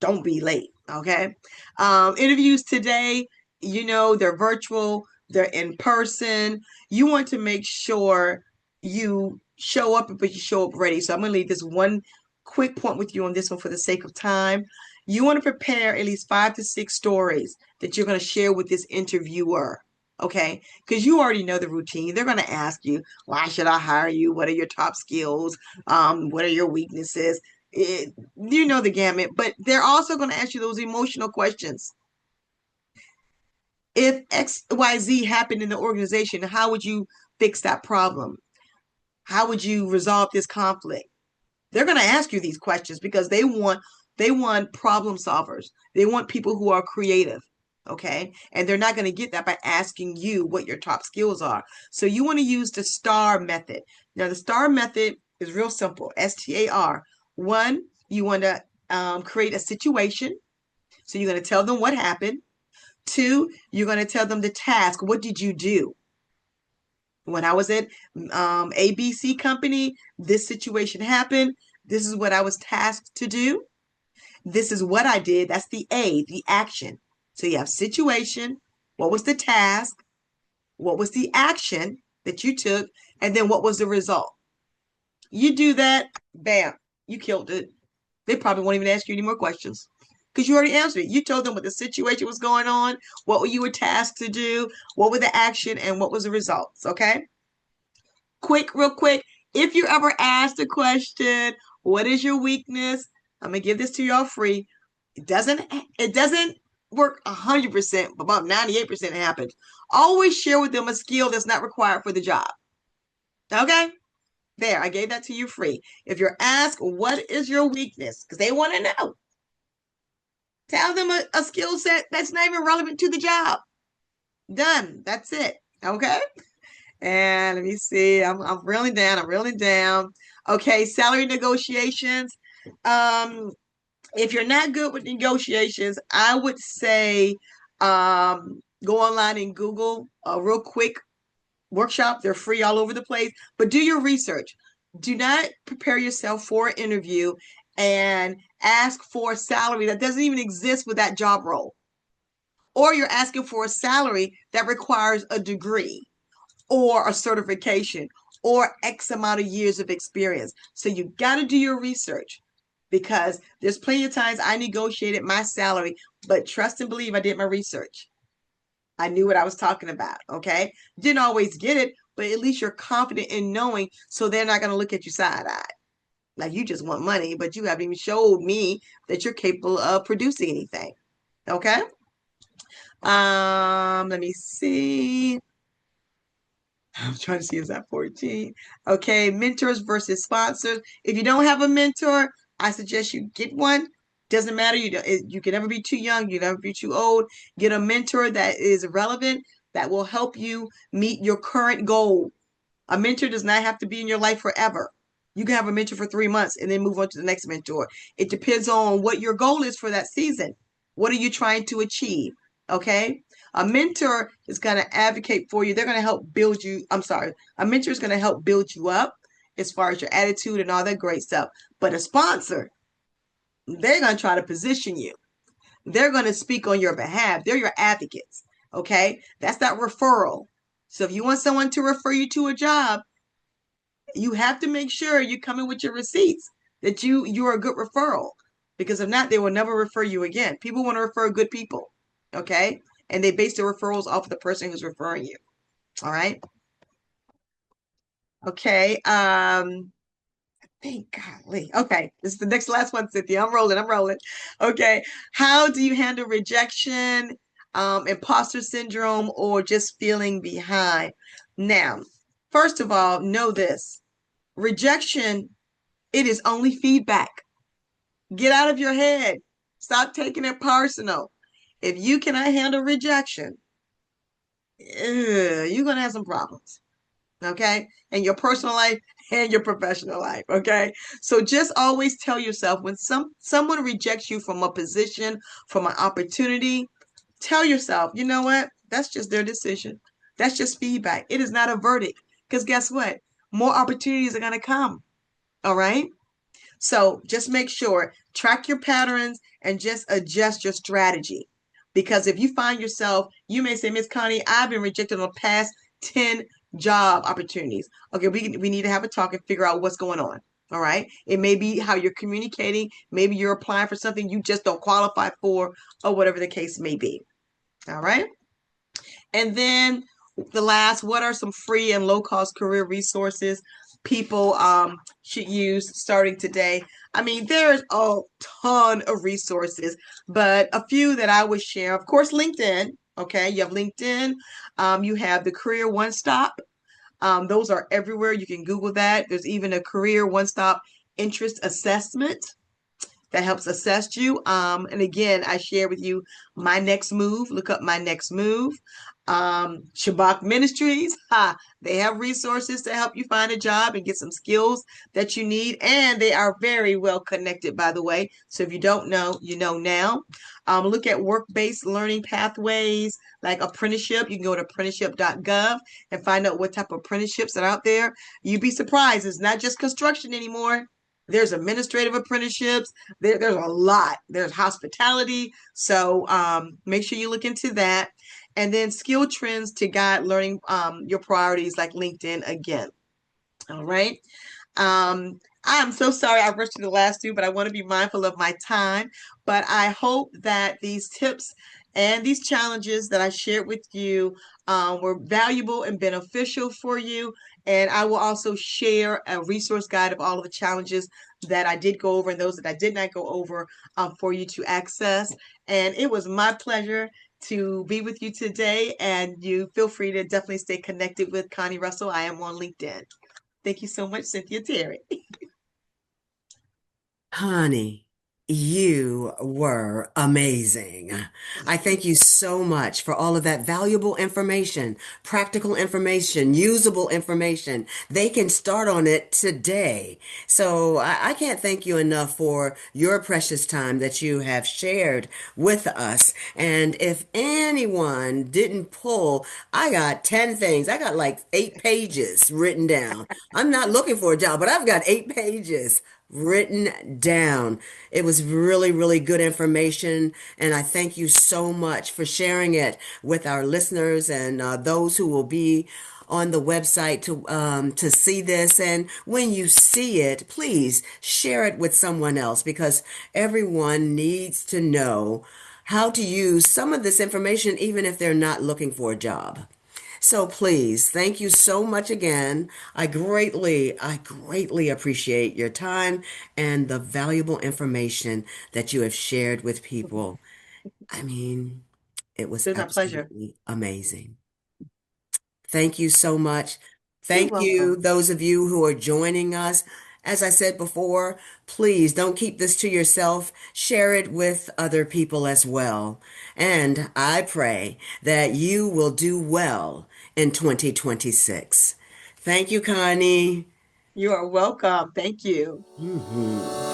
Don't be late. Okay. Interviews today, they're virtual, they're in person. You want to make sure you show up, but you show up ready. So I'm going to leave this one quick point with you on this one for the sake of time. You want to prepare at least 5 to 6 stories that you're going to share with this interviewer. Okay. Because you already know the routine. They're going to ask you, why should I hire you? What are your top skills? What are your weaknesses? You know the gamut, but they're also going to ask you those emotional questions. If XYZ happened in the organization, how would you fix that problem? How would you resolve this conflict? They're going to ask you these questions because they want problem solvers. They want people who are creative. Okay. And they're not going to get that by asking you what your top skills are. So you want to use the STAR method. Now, the STAR method is real simple. STAR. One, you want to create a situation. So you're going to tell them what happened. Two, you're going to tell them the task. What did you do? When I was at ABC company, this situation happened. This is what I was tasked to do. This is what I did. That's the A, the action. So you have situation. What was the task? What was the action that you took? And then what was the result? You do that, bam, you killed it. They probably won't even ask you any more questions because you already answered it. You told them what the situation was going on, what you were tasked to do, what were the action, and what was the results. Okay. Quick, real quick. If you ever asked a question, what is your weakness? I'm gonna give this to y'all free. It doesn't work 100%, but about 98% happens. Always share with them a skill that's not required for the job. Okay? There, I gave that to you free. If you're asked, what is your weakness? Because they want to know. Tell them a skill set that's not even relevant to the job. Done. That's it. Okay? And let me see. I'm reeling down. I'm reeling down. Okay, salary negotiations. Um, if you're not good with negotiations, I would say go online and Google a real quick workshop. They're free all over the place, but do your research. Do not prepare yourself for an interview and ask for a salary that doesn't even exist with that job role. Or you're asking for a salary that requires a degree or a certification or X amount of years of experience. So you got to do your research because there's plenty of times I negotiated my salary, but trust and believe I did my research. I knew what I was talking about. Okay. Didn't always get it, but at least you're confident in knowing so they're not going to look at you side eyed. Like you just want money, but you haven't even showed me that you're capable of producing anything. Okay. Let me see. I'm trying to see, is that 14? Okay, mentors versus sponsors. If you don't have a mentor, I suggest you get one. Doesn't matter. You can never be too young. You can never be too old. Get a mentor that is relevant, that will help you meet your current goal. A mentor does not have to be in your life forever. You can have a mentor for 3 months and then move on to the next mentor. It depends on what your goal is for that season. What are you trying to achieve? Okay. A mentor is going to advocate for you. They're going to help build you. I'm sorry. A mentor is going to help build you up as far as your attitude and all that great stuff. But a sponsor, they're going to try to position you. They're going to speak on your behalf. They're your advocates. Okay. That's that referral. So if you want someone to refer you to a job, you have to make sure you come in with your receipts that you're a good referral. Because if not, they will never refer you again. People want to refer good people. Okay. And they base their referrals off of the person who's referring you. All right. Okay. Thank golly. Okay. This is the next last one, Cynthia. I'm rolling. I'm rolling. Okay. How do you handle rejection, imposter syndrome, or just feeling behind? Now, first of all, know this. Rejection, it is only feedback. Get out of your head. Stop taking it personal. If you cannot handle rejection, you're going to have some problems. Okay. In your personal life and your professional life. Okay. So just always tell yourself when someone rejects you from a position, from an opportunity, tell yourself, you know what? That's just their decision. That's just feedback. It is not a verdict. Because guess what? More opportunities are going to come. All right. So just make sure, track your patterns and just adjust your strategy. Because if you find yourself, you may say, Miss Connie, I've been rejected on the past 10 job opportunities. Okay, we need to have a talk and figure out what's going on. All right. It may be how you're communicating. Maybe you're applying for something you just don't qualify for, or whatever the case may be. All right. And then the last, what are some free and low cost career resources people should use starting today? I mean, there's a ton of resources, but a few that I would share, of course, LinkedIn. Okay, you have LinkedIn. You have the Career One Stop. Those are everywhere. You can Google that. There's even a Career One Stop interest assessment that helps assess you. And again, I share with you my next move. Look up my next move. Shabak Ministries, they have resources to help you find a job and get some skills that you need. And they are very well connected, by the way. So if you don't know, you know now. Look at work-based learning pathways like apprenticeship. You can go to apprenticeship.gov and find out what type of apprenticeships are out there. You'd be surprised. It's not just construction anymore. There's administrative apprenticeships. There's a lot. There's hospitality. So make sure you look into that. And then skill trends to guide learning your priorities like LinkedIn again. All right. I'm so sorry I rushed to the last two, but I want to be mindful of my time. But I hope that these tips and these challenges that I shared with you were valuable and beneficial for you. And I will also share a resource guide of all of the challenges that I did go over and those that I did not go over for you to access. And it was my pleasure to be with you today. And you feel free to definitely stay connected with Connie Russell. I am on LinkedIn. Thank you so much, Cynthia Terry. Honey, you were amazing. I thank you so much for all of that valuable information, practical information, usable information. They can start on it today. So I can't thank you enough for your precious time that you have shared with us. And if anyone didn't pull, I got 10 things. I got like 8 pages written down. I'm not looking for a job, but I've got 8 pages written down. It was really, really good information, and I thank you so much for sharing it with our listeners and those who will be on the website to see this. And when you see it, please share it with someone else because everyone needs to know how to use some of this information, even if they're not looking for a job. So please, thank you so much again. I greatly appreciate your time and the valuable information that you have shared with people. I mean, it was It's my pleasure. absolutely amazing. Thank you so much. You're Thank you, welcome. those of you who are joining us. As I said before, please don't keep this to yourself. Share it with other people as well. And I pray that you will do well in 2026. Thank you, Connie. You are welcome. Thank you. Mhm.